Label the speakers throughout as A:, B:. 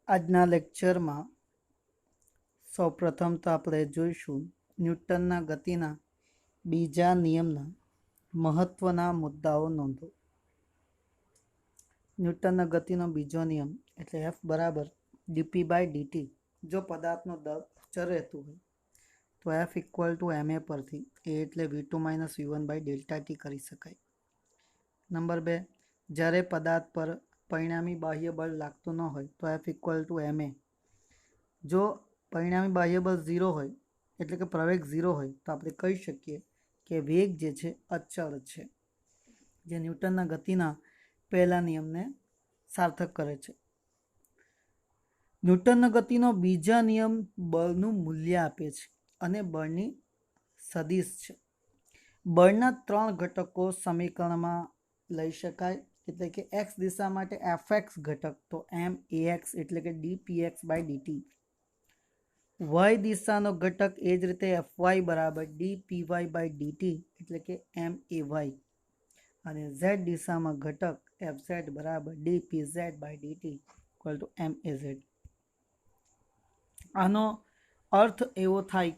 A: આજના લેક્ચરમાં સૌપ્રથમ તો આપણે જોઈશું ન્યૂટનના ગતિના બીજા નિયમના મહત્વના મુદ્દાઓ નોંધો. ન્યૂટનના ગતિનો બીજો નિયમ એટલે F બરાબર dp/dt. જો પદાર્થનો દળ અચળ રહેતું હોય તો F ઇક્વલ ટુ ma પરથી એ એટલે v2 - v1/Δt કરી શકાય. નંબર 2, જ્યારે પદાર્થ પર પરિણામી બાહ્ય બળ લાગતું ન હોય તો F ઇક્વલ ટુ ma. જો પરિણામી બાહ્ય બળ 0 હોય એટલે કે પ્રવેગ 0 હોય તો આપણે કહી શકીએ કે વેગ જે છે અચળ છે, જે ન્યૂટનના ગતિના પહેલા નિયમને સાર્થક કરે છે. ન્યૂટનના ગતિનો બીજા નિયમ બળનું મૂલ્ય આપે છે અને બળની સદિશ છે. બળના 3 ઘટકો સમીકરણમાં લઈ શકાય, એટલે કે x દિશા માટે fx ઘટક તો max એટલે કે dpx/dt. y દિશાનો ઘટક એ જ રીતે fy બરાબર dpy/dt એટલે કે may. અને z દિશામાં ઘટક fz બરાબર dpz/dt ઇક્વલ ટુ maz. આનો અર્થ એવો થાય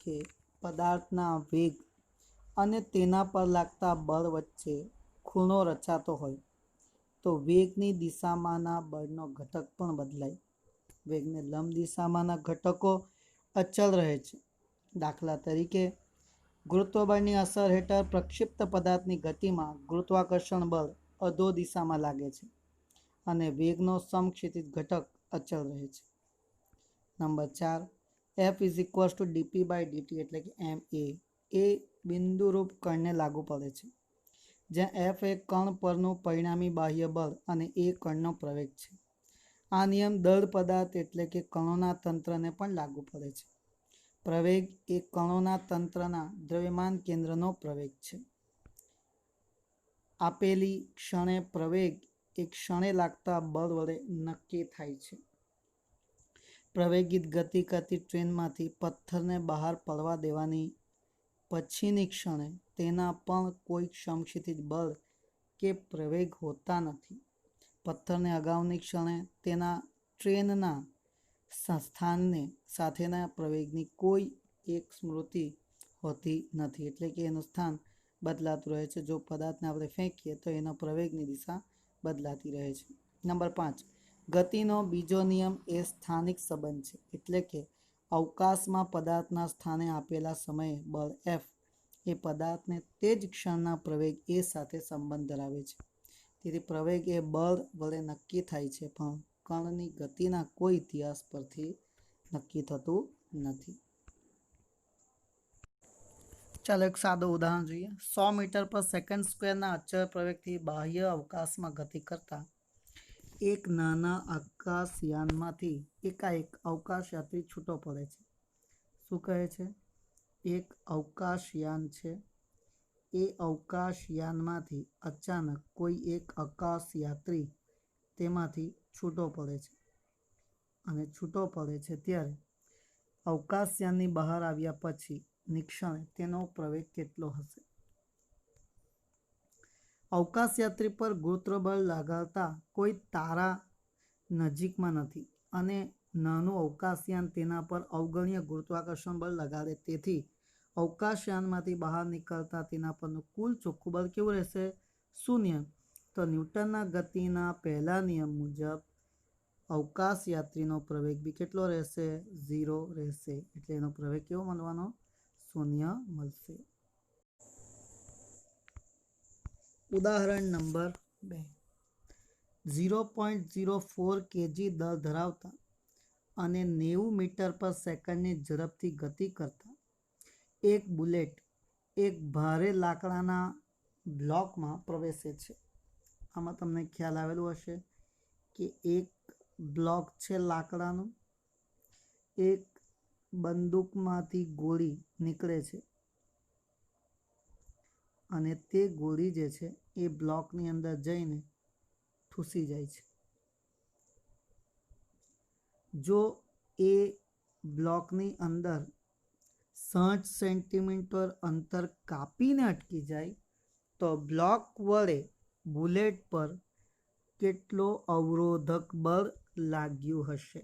A: કે પદાર્થના વેગ અને તેના પર લાગતા બળ વચ્ચે ખૂણો રચાતો હોય તો વેગની દિશામાંના બળનો ઘટક પણ બદલાય. વેગને લંબ દિશામાંના ઘટકો અચળ રહે છે. દાખલા તરીકે, ગુરુત્વબળની અસર હેઠળ પ્રક્ષિપ્ત પદાર્થની ગતિમાં ગુરુત્વાકર્ષણ બળ અધો દિશામાં લાગે છે અને વેગનો સમક્ષિતિજ ઘટક અચળ રહે છે. Number 4, F is equals to dp/dt એટલે કે ma એ બિંદુરૂપ કણને લાગુ પડે છે, જ્યાં F એ કણ પરનું પરિણામી બાહ્ય બળ અને એ કણનો પ્રવેગ છે. આ નિયમ દળ પદાર્થ એટલે કે કણોના તંત્રને પણ લાગુ પડે છે. પ્રવેગ એ કણોના તંત્રના દ્રવ્યમાન કેન્દ્રનો પ્રવેગ છે. આપેલી ક્ષણે પ્રવેગ એ ક્ષણે લાગતા બળ વડે નક્કી થાય છે. પ્રવેગિત ગતિ કરતી ટ્રેનમાંથી પથ્થરને બહાર પડવા દેવાની પછીની ક્ષણે તેના પણ કોઈ સમક્ષિતિજ બળ કે પ્રવેગ હોતા નથી. પથ્થરને અગાઉની ક્ષણે તેના ટ્રેનના સ્થાનને સાથેના પ્રવેગની કોઈ એક સ્મૃતિ હોતી નથી, એટલે કે એનું સ્થાન બદલાતું રહે છે. જો પદાર્થને આપણે ફેંકીએ તો એનો પ્રવેગની દિશા બદલાતી રહે છે. નંબર 5, ગતિનો બીજો નિયમ એ સ્થાનિક સંબંધ છે, એટલે કે અવકાશમાં પદાર્થના સ્થાને આપેલા સમયે બળ F એ પદાર્થને તે જ ક્ષણના પ્રવેગ a સાથે સંબંધ ધરાવે છે. તેથી પ્રવેગ એ બળ વડે નક્કી થાય છે, પણ કણની ગતિના કોઈ ઇતિહાસ પરથી નક્કી થતું નથી. ચાલો એક સાદું ઉદાહરણ જોઈએ. 100 મીટર પર સેકન્ડ સ્ક્વેરના અચળ પ્રવેગથી બાહ્ય અવકાશમાં ગતિ કરતા એક નાના અવકાશયાનમાંથી એકાએક અવકાશયાત્રી છૂટો પડે છે. શું કહે છે? એક અવકાશયાન છે, એ અવકાશયાનમાંથી અચાનક કોઈ એક અવકાશયાત્રી તેમાંથી છૂટો પડે છે, અને છૂટો પડે છે ત્યારે અવકાશયાનની બહાર આવ્યા પછી ની ક્ષણે તેનો પ્રવેગ કેટલો હશે? અવકાશયાત્રી પર ગુરુત્વબળ લગાડતા કોઈ તારા નજીકમાં નથી અને નાનું અવકાશયાન તેના પર અવગણ્ય ગુરુત્વાકર્ષણ બળ લગાડે, તેથી અવકાશયાનમાંથી બહાર નીકળતા તેના પરનું કુલ ચોખ્ખું બળ કેવું રહેશે? 0. તો ન્યૂટનના ગતિના પહેલા નિયમ મુજબ અવકાશયાત્રીનો પ્રવેગ બી કેટલો રહેશે? 0 રહેશે. એટલે એનો પ્રવેગ કેવો મળવાનો? 0 મળશે. ઉદાહરણ નંબર 2, 0.04 kg દળ ધરાવતા અને 90 મીટર પર સેકન્ડની ઝડપથી ગતિ કરતા એક બુલેટ એક ભારે લાકડાના બ્લોકમાં પ્રવેશે છે. આમાં તમને ખ્યાલ આવેલું હશે કે એક બ્લોક છે લાકડાનું, એક બંદૂકમાંથી ગોળી નીકળે છે અને તે ગોળી જે છે એ બ્લોકની અંદર જઈને ઠૂસી જાય છે. જો એ બ્લોકની અંદર 60 સેન્ટીમીટર અંતર કાપીને અટકી જાય તો બ્લોક વડે બુલેટ પર કેટલો અવરોધક બળ લાગ્યું હશે?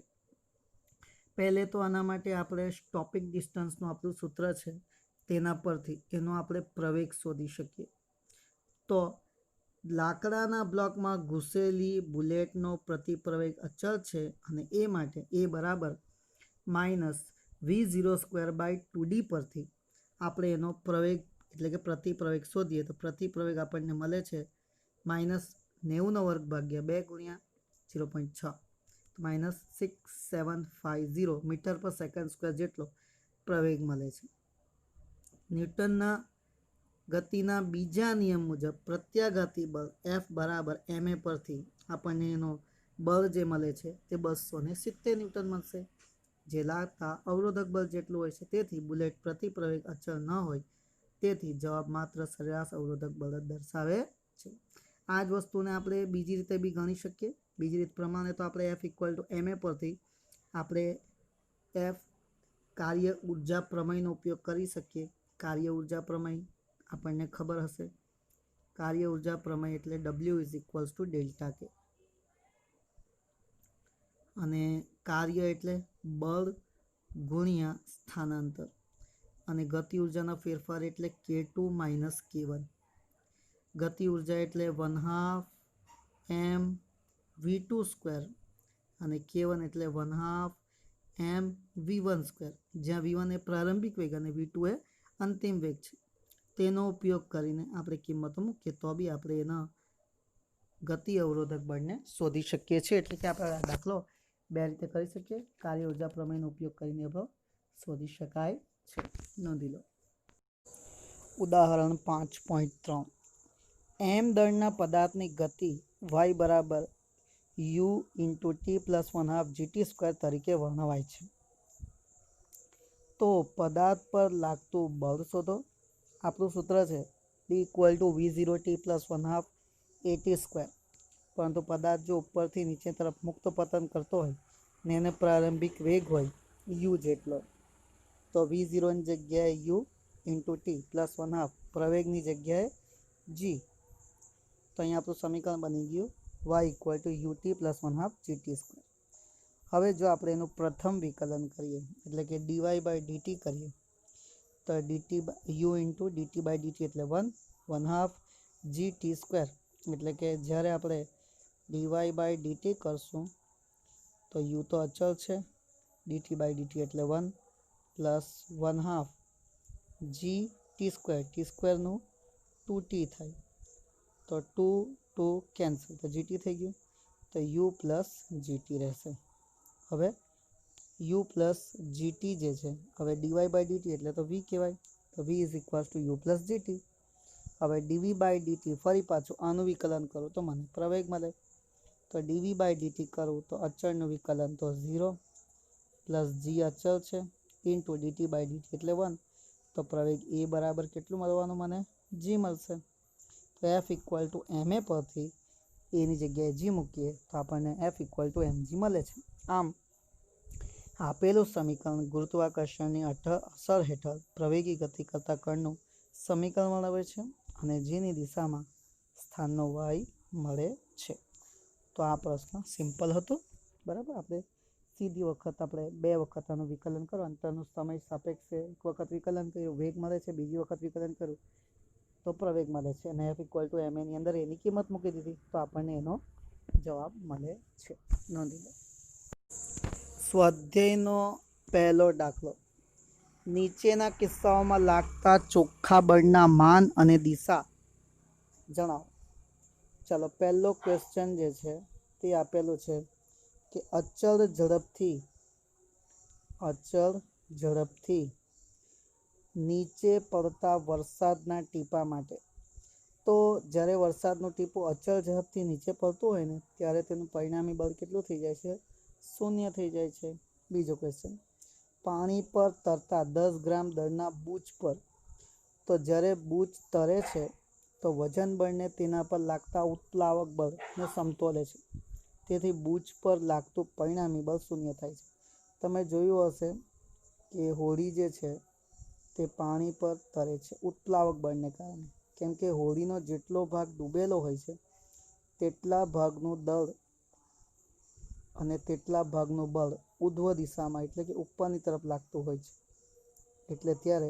A: પહેલે તો આના માટે આપણે સ્ટોપિંગ ડિસ્ટન્સનું આપણું સૂત્ર છે તેના પરથી એનો આપણે પ્રવેગ શોધી શકીએ. તો લાકડાના બ્લોકમાં ઘૂસેલી બુલેટનો પ્રતિપ્રવેગ અચળ છે અને એ માટે એ બરાબર -v02/2d પરથી આપણે એનો પ્રવેગ એટલે કે પ્રતિપ્રવેગ શોધીએ તો પ્રતિપ્રવેગ આપણને મળે છે -90/2 × 2 × 0.6 -6750 મીટર પર સેકન્ડ સ્ક્વેર જેટલો પ્રવેગ મળે છે. ન્યૂટનના ગતિના બીજા નિયમ મુજબ પ્રત્યાઘાતી બળ F બરાબર ma પરથી આપણને એનો બળ જે મળે છે તે 270 ન્યૂટન મળશે, જે લાગતા અવરોધક બળ જેટલું હોય છે. તેથી બુલેટ પ્રતિપ્રવેગ અચળ ન હોય, તેથી જવાબ માત્ર સરેરાશ અવરોધક બળ જ દર્શાવે છે. આ જ વસ્તુને આપણે બીજી રીતે બી ગણી શકીએ. બીજી રીત પ્રમાણે તો આપણે F = ma પરથી આપણે F કાર્ય ઉર્જા પ્રમેયનો ઉપયોગ કરી શકીએ. કાર્ય ઉર્જા પ્રમેય આપણને ખબર હશે. કાર્ય ઉર્જા પ્રમેય એટલે W = ડેલ્ટા કે, અને કાર્ય એટલે બળ ગુણ્યા સ્થાનાંતર, અને ગતિ ઉર્જાનો ફેરફાર એટલે K2 - K1. ગતિ ઉર્જા એટલે 1/2 mv²² અને K1 એટલે 1/2 mv²², જ્યાં v1 એ પ્રારંભિક વેગ અને v2 એ અંતિમ વેગ છે. તેનો ઉપયોગ કરીને આપણે કિંમતો મૂકીએ તો બી આપણે એના ગતિ અવરોધક બળને શોધી શકીએ છીએ. એટલે કે આપણે આ દાખલો બે રીતે કરી શકીએ. કાર્ય ઉર્જા પ્રમેયનો ઉપયોગ કરીને શોધી શકાય છે. નોંધી લો. ઉદાહરણ 5.3 m દળના પદાર્થની ગતિ y બરાબર u × t + 1/2 gt² તરીકે વર્ણવાય છે. તો પદાર્થ પર લાગતું બળ શોધો. આપણું સૂત્ર છે D = v0t + 1/2 at². પરંતુ પદાર્થ જો ઉપરથી નીચે તરફ મુક્ત પતન કરતો હોય ને એને પ્રારંભિક વેગ હોય u જેટલો, તો v0 ની જગ્યાએ u × t + 1/2 પ્રવેગની જગ્યાએ g. તો અહીંયા આપણું સમીકરણ બની ગયું y = ut + 1/2 gt². હવે જો આપણે એનું પ્રથમ વિકલન કરીએ એટલે કે dy/dt કરીએ તો u × dt/dt એટલે 1/2 gt². એટલે કે જ્યારે આપણે dy/dt કરશું તો u તો અચળ છે, dt/dt એટલે 1 + 1/2 gt². t² નું 2t થાય તો 2 કેન્સલ, તો gt થઈ ગયું, તો u + gt રહેશે. હવે u + gt જે છે, હવે dy/dt એટલે તો v કહેવાય, તો v = u + gt. હવે dv/dt ફરી પાછું આનું વિકલન કરું તો મને પ્રવેગ મળે, તો dv/dt કરું તો અચળનું વિકલન તો 0 + g અચળ છે ઇન્ટુ dt/dt એટલે 1, તો પ્રવેગ a બરાબર કેટલું મળવાનું મને? g મળશે. તો F = ma પરથી એની જગ્યાએ g મૂકીએ તો આપણને F = mg મળે છે. આમ આપેલું સમીકરણ ગુરુત્વાકર્ષણની અસર હેઠળ પ્રવેગી ગતિ કરતા કણનું સમીકરણ મળે છે અને જેની દિશામાં સ્થાનનો y મળે છે. તો આ પ્રશ્ન સિમ્પલ હતો. બરાબર. આપણે સીધી વખત આપણે 2 વખત આનું વિકલન કરો, અંતરનું સમય સાપેક્ષે એક વખત વિકલન કર્યું, વેગ મળે છે, બીજી વખત વિકલન કર્યું તો પ્રવેગ મળે છે, અને F = ma ની અંદર એની કિંમત મૂકી દીધી તો આપણને એનો જવાબ મળે છે. નોંધી લો. સ્વાધ્યાયનો પહેલો દાખલો. નીચેના કિસ્સાઓમાં લાગતા ચોખ્ખા બળના માન અને દિશા જણાવો. ચાલો, પહેલો ક્વેશ્ચન જે છે તે આપેલું છે કે અચળ ઝડપથી નીચે પડતા વરસાદના ટીપા માટે. તો જ્યારે વરસાદનું ટીપું અચળ ઝડપથી નીચે પડતું હોય ને ત્યારે તેનું પરિણામી બળ કેટલું થઈ જાય છે? 0 થઈ જાય છે. બીજો ક્વેશ્ચન, પાણી પર તરતા 10 ગ્રામ દળના બૂચ પર. તો જ્યારે બૂચ તરે છે તો વજન બળને તેના પર લાગતા ઉત્પ્લાવક બળને સમતોલે છે. તેથી બૂચ પર લાગતું પરિણામી બળ 0 થાય છે. તમે જોયું હશે કે હોડી જે છે તે પાણી પર તરે છે ઉત્પ્લાવક બળને કારણે, કેમ કે હોડીનો જેટલો ભાગ ડૂબેલો હોય છે તેટલા ભાગનું દળ અને તેટલા ભાગનું બળ ઉધ્વ દિશામાં એટલે કે ઉપરની તરફ લાગતું હોય છે, એટલે ત્યારે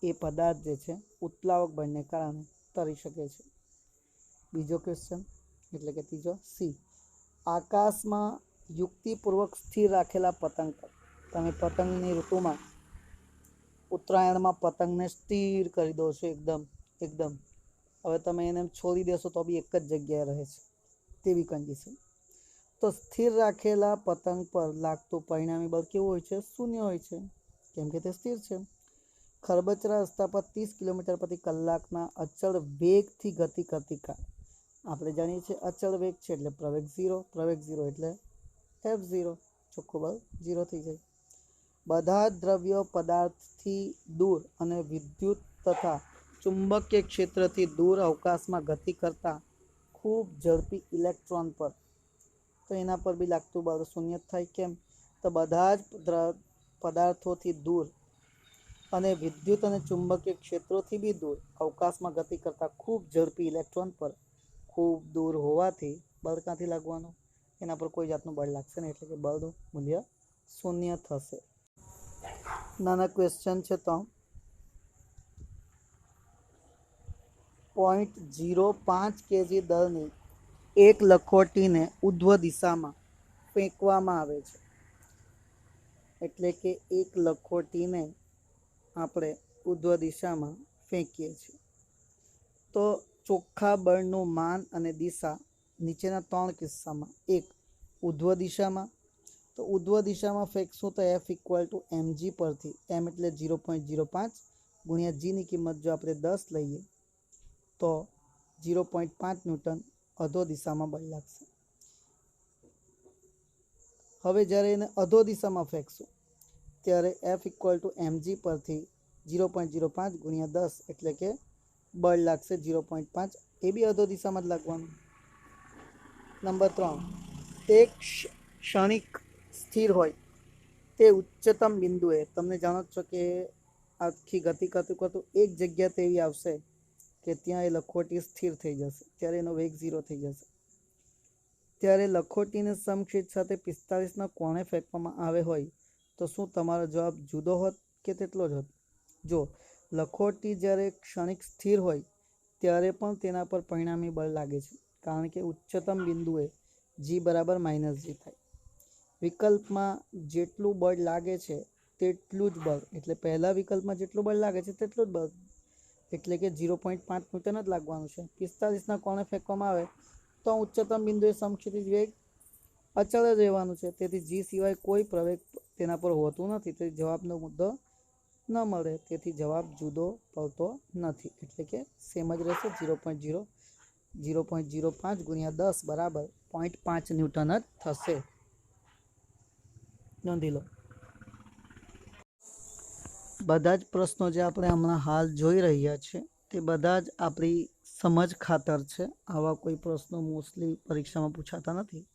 A: એ પદાર્થ જે છે ઉત્પ્લાવક બળને કારણે તરી શકે છે. બીજો ક્વેશ્ચન એટલે કે ત્રીજો સી, આકાશમાં યુક્તિપૂર્વક સ્થિર રાખેલા પતંગ પર, તમે પતંગની ઋતુમાં ઉત્તરાયણમાં પતંગને સ્થિર કરી દો છો એકદમ, હવે તમે એને છોડી દેશો તો બી એક જ જગ્યાએ રહે છે તેવી કન્ડિશન. તો સ્થિર રાખેલા પતંગ પર લાગતું પરિણામી બળ કેવું હોય છે? શૂન્ય હોય છે, કેમ કે તે સ્થિર છે. ખરબચડા રસ્તા પર 30 કિલોમીટર પ્રતિ કલાકના અચળ વેગથી ગતિ કરતી કાર, આપણે જાણીએ છીએ અચળ વેગ છે એટલે પ્રવેગ 0 એટલે F0, ચોખ્ખું બળ 0 થઈ જાય. બધા જ દ્રવ્યો પદાર્થથી દૂર અને વિદ્યુત તથા ચુંબકીય ક્ષેત્રથી દૂર અવકાશમાં ગતિ કરતા ખૂબ ઝડપી ઇલેક્ટ્રોન પર, તો એના પર બી લાગતું બળ શૂન્ય થાય. કેમ? તો બધા જ પદાર્થોથી દૂર અને વિદ્યુત અને ચુંબકીય ક્ષેત્રોથી બી દૂર અવકાશમાં ગતિ કરતા ખૂબ ઝડપી ઇલેક્ટ્રોન પર ખૂબ દૂર હોવાથી બળ ક્યાંથી લાગવાનું? એના પર કોઈ જાતનું બળ લાગશે નહીં, એટલે કે બળનું મૂલ્ય શૂન્ય થશે. નાના ક્વેશ્ચન છે તો 0.05 kg દળની એક લખોટીને ઉધ્વ દિશામાં ફેંકવામાં આવે છે, એટલે કે એક લખોટીને આપણે ઉધ્વ દિશામાં ફેંકીએ છીએ, તો ચોખ્ખા બળનું માન અને દિશા નીચેના 3 કિસ્સામાં, એક ઉધ્વ દિશામાં, તો ઉધ્વ દિશામાં ફેંકશું તો F = mg પરથી, m એટલે 0.05 ગુણ્યા g ની કિંમત જો આપણે 10 લઈએ તો 0.5 ન્યૂટન અધો દિશામાં બળ લાગશે. હવે જ્યારે એને અધો દિશામાં ફેંકશું ત્યારે F = mg પરથી 0.05 ગુણ્યા 10 એટલે કે બળ લાગશે 0.5, એ બી અધો દિશામાં જ લાગવાનું. નંબર 3, તે ક્ષણિક સ્થિર હોય તે ઉચ્ચતમ બિંદુએ, તમને જાણો છો કે આખી ગતિ કરતું એક જગ્યા તેવી આવશે કે ત્યાં એ લખોટી સ્થિર થઈ જશે, ત્યારે એનો વેગ 0 થઈ જશે. ત્યારે લખોટીને સમક્ષિત સાથે 45ના કોણે ફેંકવામાં આવે હોય તો શું તમારો જવાબ જુદો હોત કે તેટલો જ હોત? જો લખોટી જ્યારે ક્ષણિક સ્થિર હોય ત્યારે પણ તેના પર પરિણામી બળ લાગે છે, કારણ કે ઉચ્ચતમ બિંદુએ g = -g થાય. વિકલ્પમાં જેટલું બળ લાગે છે તેટલું જ બળ, એટલે પહેલા વિકલ્પમાં જેટલું બળ લાગે છે તેટલું જ બળ, એટલે કે 0.5 ન્યૂટન જ લાગવાનું છે. 45ના કોણે ફેંકવામાં આવે તો ઉચ્ચતમ બિંદુએ સમક્ષિતિજ વેગ અચળ જ રહેવાનું છે, તેથી g સિવાય કોઈ પ્રવેગ તેના પર હોતું નથી, તેથી જવાબનો મુદ્દો ન મળે, તેથી જવાબ જુદો પડતો નથી, એટલે કે સેમ જ રહેશે. 0.05 ગુણ્યા 10 બરાબર 0.5 ન્યૂટન જ થશે. નોંધી લો. બધા જ પ્રશ્નો જે આપણે હમણાં હાલ જોઈ રહ્યા છે તે બધા જ આપણી સમજ ખાતર છે. આવા કોઈ પ્રશ્નો મોસ્ટલી પરીક્ષામાં પૂછાતા નથી,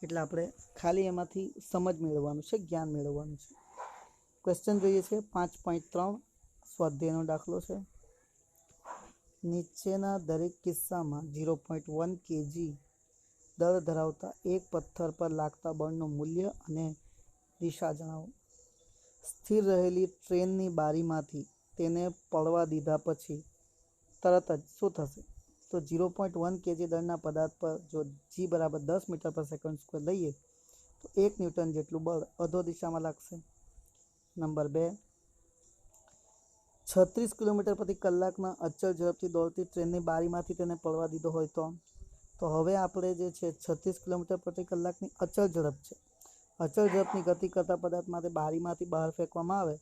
A: એટલે આપણે ખાલી એમાંથી સમજ મેળવવાનું છે, જ્ઞાન મેળવવાનું છે. ક્વેશ્ચન જોઈએ છે 5.3, સ્વાધ્યાયનો દાખલો છે. નીચેના દરેક કિસ્સામાં 0.1 kg દળ ધરાવતા એક પથ્થર પર લાગતા બળનું મૂલ્ય અને દિશા જણાવો. સ્થિર રહેલી ટ્રેનની બારીમાંથી તેને પડવા દીધા પછી તરત જ શું થશે? તો 0.1 kg દળના પદાર્થ પર જો g = 10 મીટર/સેકન્ડ² લઈએ તો 1 ન્યૂટન જેટલું બળ અધો દિશામાં લાગશે. નંબર 2, 36 કિલોમીટર પ્રતિ કલાકના અચળ ઝડપથી દોડતી ટ્રેનની બારીમાંથી તેને પડવા દીધો હોય તો હવે આપણે જે છે 36 કિલોમીટર પ્રતિ કલાકની અચળ ઝડપ છે. અચળ ઝડપની ગતિ કરતા પદાર્થ માટે બારીમાંથી બહાર ફેંકવામાં આવે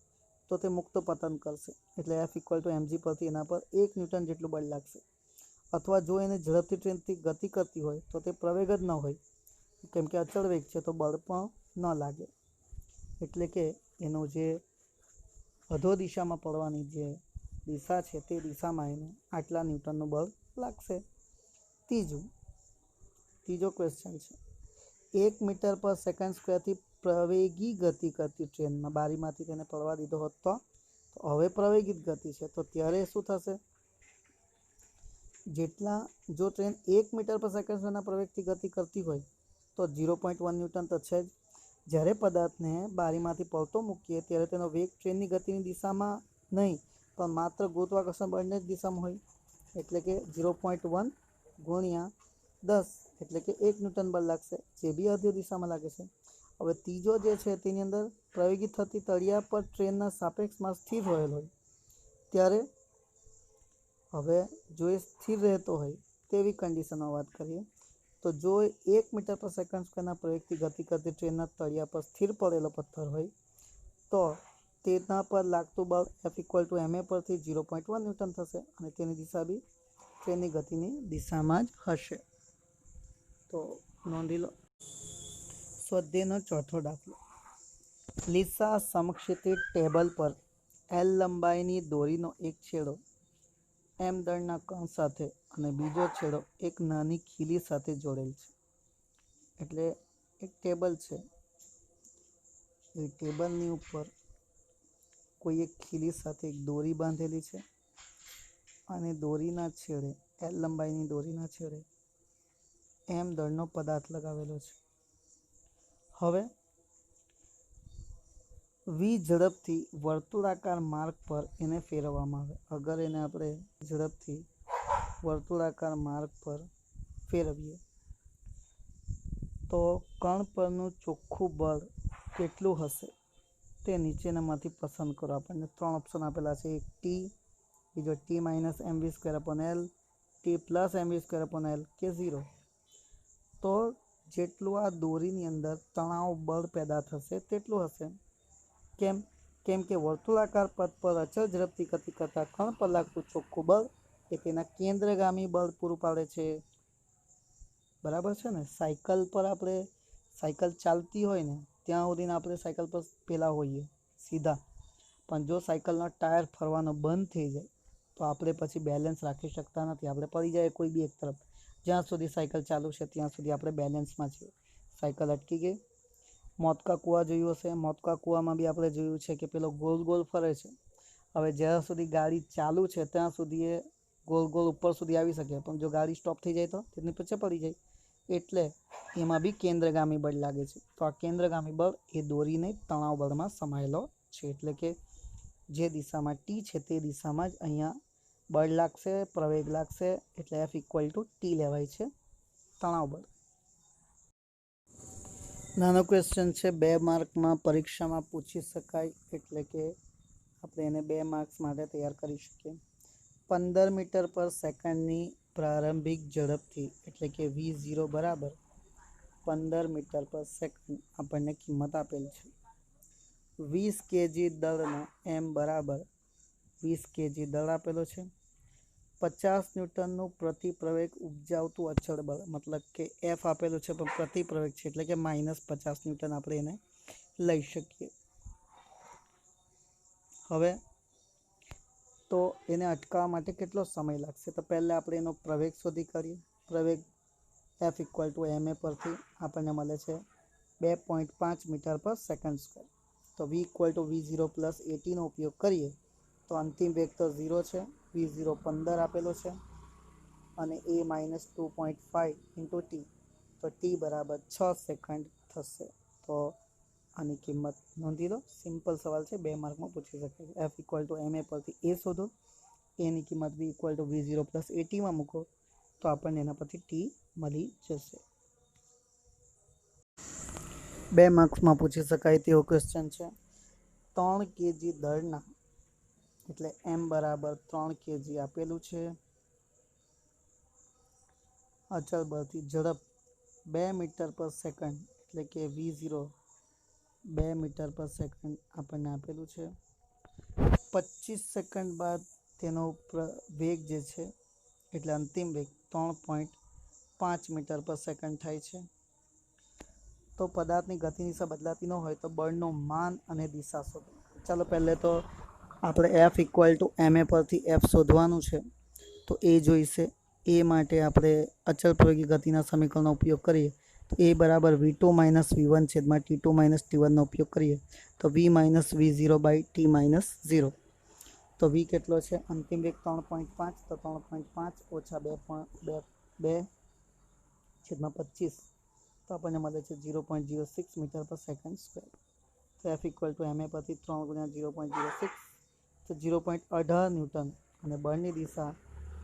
A: તો તે મુક્ત પતન કરશે, એટલે F = mg પરથી એના પર 1 ન્યૂટન જેટલું બળ લાગશે. અથવા જો એને ઝડપથી ટ્રેનથી ગતિ કરતી હોય તો તે પ્રવેગ જ ન હોય, કેમ કે અચળ વેગ છે તો બળ પણ ન લાગે, એટલે કે એનું જે અધો દિશામાં પડવાની જે દિશા છે તે દિશામાં એને આટલા ન્યૂટનનું બળ લાગશે. ત્રીજો ક્વેશ્ચન છે 1 મીટર/સેકન્ડ² થી પ્રવેગી ગતિ કરતી ટ્રેનમાં બારીમાંથી તેને પડવા દીધો હોત તો તો હવે પ્રવેગિત ગતિ છે, તો ત્યારે શું થશે? જેટલા જો ટ્રેન 1 મીટર પર સેકન્ડના પ્રવેગથી ગતિ કરતી હોય તો 0.1 ન્યૂટન તો છે જ. જ્યારે પદાર્થને બારીમાંથી પડતો મૂકીએ ત્યારે તેનો વેગ ટ્રેનની ગતિની દિશામાં નહીં પણ માત્ર ગુરુત્વાકર્ષણ બળની જ દિશામાં હોય, એટલે કે 0.1 ગુણ્યા 10 એટલે કે 1 ન્યૂટન બળ લાગશે, જે બી અડધી દિશામાં લાગે છે. હવે ત્રીજો જે છે તેની અંદર પ્રવેગિત થતી તળિયા પર ટ્રેનના સાપેક્ષમાં સ્થિર રહેલ હોય, ત્યારે હવે જો એ સ્થિર રહેતો હોય તેવી કન્ડિશનમાં વાત કરીએ તો જો 1 મીટર પર સેકન્ડ સ્ક્વેરના પ્રવેગથી ગતિ કરતી ટ્રેનના તળિયા પર સ્થિર પડેલો પથ્થર હોય તો તેના પર લાગતું બળ F=ma પરથી 0.1 ન્યૂટન થશે અને તેની દિશા બી ટ્રેનની ગતિની દિશામાં જ હશે. તો નોંધી લો. સ્વાધ્યાયનો ચોથો દાખલો. લીસા સમક્ષિતિજ ટેબલ પર L લંબાઈની દોરીનો એક છેડો m દળના કણ સાથે અને બીજો છેડો એક નાની ખીલી સાથે જોડેલ છે. એટલે એક ટેબલ છે, એ ટેબલની ઉપર કોઈ એક ખીલી સાથે એક દોરી બાંધેલી છે અને દોરીના છેડે L લંબાઈની દોરીના છેડે m દળનો પદાર્થ લગાવેલો છે. હવે v ઝડપથી વર્તુળાકાર માર્ગ પર એને ફેરવવામાં આવે. અગર એને આપણે ઝડપથી વર્તુળાકાર માર્ગ પર ફેરવીએ તો કણ પરનું ચોખ્ખું બળ કેટલું હશે તે નીચેનામાંથી પસંદ કરો. આપણને 3 ઓપ્શન આપેલા છે, એક t, બીજો t - mv²/L, t + mv²/L કે 0. તો જેટલું આ દોરીની અંદર તણાવ બળ પેદા થશે તેટલું હશે. કેમ કે વર્તુળાકાર પથ પર અચળ ઝડપથી ગતિ કરતા કણ પર લાગતું ચોખ્ખું બળ એ તેના કેન્દ્રગામી બળ પૂરું પાડે છે. બરાબર છે ને? સાયકલ પર આપણે સાયકલ ચાલતી હોય ને ત્યાં સુધીને આપણે સાયકલ પર પેલા હોઈએ સીધા, પણ જો સાયકલનો ટાયર ફરવાનો બંધ થઈ જાય તો આપણે પછી બેલેન્સ રાખી શકતા નથી, આપણે પડી જાય કોઈ બી એક તરફ. જ્યાં સુધી સાયકલ ચાલુ છે ત્યાં સુધી આપણે બેલેન્સમાં છીએ. સાયકલ અટકી ગઈ. મોતકા કૂવા જોયું હશે, મોતકા કૂવામાં બી આપણે જોયું છે કે પેલો ગોલ ગોલ ફરે છે. હવે જ્યાં સુધી ગાડી ચાલુ છે ત્યાં સુધી એ ગોલ ગોલ ઉપર સુધી આવી શકે, પણ જો ગાડી સ્ટોપ થઈ જાય તો તેની પછી પડી જાય. એટલે એમાં બી કેન્દ્રગામી બળ લાગે છે. તો આ કેન્દ્રગામી બળ એ દોરીને તણાવ બળમાં સમાયેલો છે. એટલે કે જે દિશામાં t છે તે દિશામાં જ અહીંયા બળ લાગશે, પ્રવેગ લાગશે, એટલે F=t લેવાય છે તણાવ બળ. નાનો ક્વેશ્ચન છે, 2 માર્કમાં પરીક્ષામાં પૂછી શકાય, એટલે કે આપણે એને 2 માર્ક્સ માટે તૈયાર કરી શકીએ. 15 મીટર પર સેકન્ડની પ્રારંભિક ઝડપથી એટલે કે v0 બરાબર 15 મીટર પર સેકન્ડ આપણને કિંમત આપેલ છે. 20 kg દળનો m બરાબર 20 kg દળ આપેલો છે. 50 ન્યૂટનનું પ્રતિ પ્રવેગ ઉપજાવતું અચળ બળ, મતલબ કે F આપેલું છે પણ પ્રતિ પ્રવેગ છે એટલે કે -50 ન્યૂટન આપણે એને લઈ શકીએ. હવે તો એને અટકાવવા માટે કેટલો સમય લાગશે? તો પહેલાં આપણે એનો પ્રવેગ શોધી કાઢીએ. પ્રવેગ F=ma પરથી આપણને મળે છે 2.5 મીટર પર સેકન્ડ સ્ક્વેર. તો v=v0 + at નો ઉપયોગ કરીએ તો અંતિમ વેગ તો 0 છે, v0 15 આપેલો છે અને a - 2.5 × t, તો t બરાબર 6 સેકન્ડ થશે. તો આની કિંમત નોંધી લો. સિમ્પલ સવાલ છે, 2 માર્કમાં પૂછી શકાય. F=ma પરથી a શોધો, એની કિંમત v=v0 + atમાં મૂકો તો આપણને એના પરથી t મળી જશે. 2 માર્ક્સમાં પૂછી શકાય તેવો ક્વેશ્ચન છે. 3 kg દળના એટલે m બરાબર 3 kg આપેલું છે. અચળ બળથી ઝડપ 2 મીટર પર સેકન્ડ એટલે કે v0 2 મીટર પર સેકન્ડ આપણને આપેલું છે. 25 સેકન્ડ બાદ તેનો વેગ જે છે એટલે અંતિમ વેગ 3.5 મીટર પર સેકન્ડ થાય છે. તો પદાર્થની ગતિની દિશા બદલાતી ન હોય તો બળનું માન અને દિશા શોધો. ચાલો પહેલે તો આપણે F=ma પરથી F શોધવાનું છે, તો એ જોઈશે. એ માટે આપણે અચળ પ્રવેગી ગતિના સમીકરણનો ઉપયોગ કરીએ તો a બરાબર v2 - v1 છેદમાં t2 - t1 નો ઉપયોગ કરીએ તો v - v0/t - 0. તો વી કેટલો છે? અંતિમ વેગ 3.5, તો 3.5 ઓછા 2/25, તો આપણને મળે છે 0.06 મીટર પર સેકન્ડ સ્ક્વેર. તો એફ ઇક્વલ ટુ એમ એ પરથી 3 ગુણ્યા 0.06, તો 0.18 ન્યૂટન. અને બળની દિશા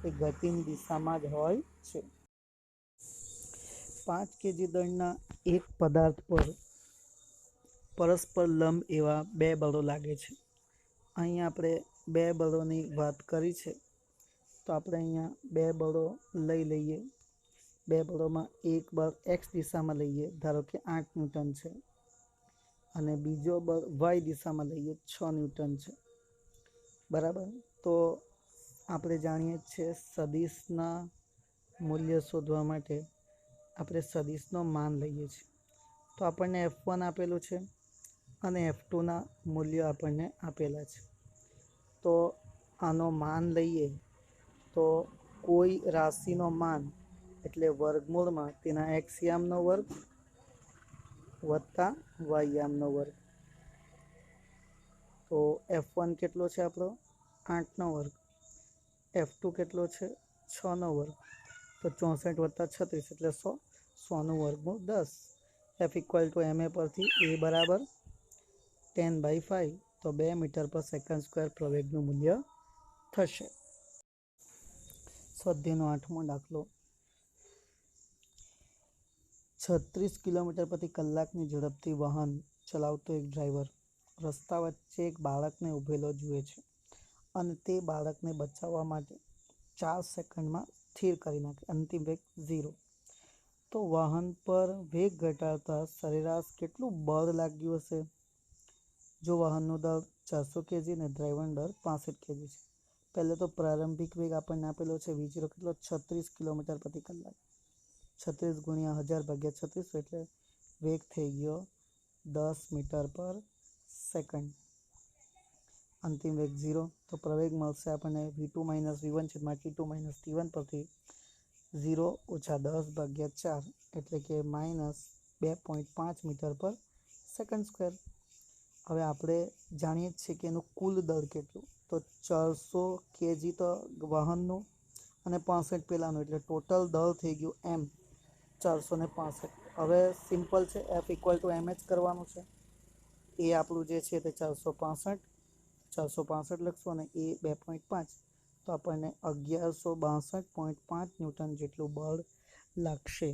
A: એ ગતિની દિશામાં જ હોય છે. 5 kg દળના એક પદાર્થ પર પરસ્પર લંબ એવા બે બળો લાગે છે. અહીંયા આપણે બે બળોની વાત કરી છે, તો આપણે અહીંયા બે બળો લઈ લઈએ. બે બળોમાં એક બળ એક્સ દિશામાં લઈએ, ધારો કે 8 ન્યૂટન છે, અને બીજો બળ વાય દિશામાં લઈએ 6 ન્યૂટન છે. બરાબર. તો આપણે જાણીએ છીએ સદિશના મૂલ્ય શોધવા માટે આપણે સદિશનો માન લઈએ છીએ. તો આપણને F1 આપેલું છે અને F2ના મૂલ્યો આપણને આપેલા છે. તો આનો માન લઈએ તો કોઈ રાશિનો માન એટલે વર્ગમૂળમાં તેના એક્સ યામનો વર્ગ વત્તા વાય યામનો વર્ગ. તો F1 કેટલો છે આપણો? 8નો વર્ગ. F2 કેટલો છે? 6નો વર્ગ. તો 64 વત્તા 36 એટલે 100. 100નું વર્ગમૂળ 10. F ઇક્વલ ટુ એમ એ પરથી એ બરાબર 10/5, તો 2 મીટર પર સેકન્ડ સ્ક્વેર પ્રવેગનું મૂલ્ય થશે. સ્વાધ્યાયનો 8મો દાખલો. 36 કિલોમીટર પ્રતિ કલાકની ઝડપથી વાહન ચલાવતો એક ડ્રાઈવર રસ્તા વચ્ચે એક બાળકને ઊભેલો જુએ છે અને તે બાળકને બચાવવા માટે 4 સેકન્ડમાં સ્થિર કરી નાખે. અંતિમ વેગ 0. તો વાહન પર વેગ ઘટાડતા સરેરાશ કેટલું બળ લાગ્યું હશે? જો વાહનનું દળ 400 kg અને ડ્રાઈવરનો દળ 65 kg છે. પહેલે તો પ્રારંભિક વેગ આપણને આપેલો છે V0 કેટલો? 36 કિલોમીટર પ્રતિ કલાક. 36 ગુણ્યા 1000 ભાગ્યા 36, એટલે વેગ થઈ ગયો 10 મીટર પર સેકન્ડ. અંતિમ વેગ 0. તો પ્રવેગ મળશે આપણને V2 - V1 છેદમાં T2 - T1 પરથી 0 ઓછા 10 ભાગ્યા 4, એટલે કે -2.5 મીટર પર સેકન્ડ સ્ક્વેર. હવે આપણે જાણીએ જ છીએ કે એનું કુલ દળ કેટલું? તો 400 kg તો વાહનનું અને 65 પેલાનું, એટલે ટોટલ દળ થઈ ગયું એમ 465. હવે સિમ્પલ છે, એફ ઇક્વલ ટુ એમ જ કરવાનું છે. એ આપણું જે છે તે 465 લખશું અને એ 2.5, તો આપણને 1162.5 ન્યૂટન જેટલું બળ લાગશે.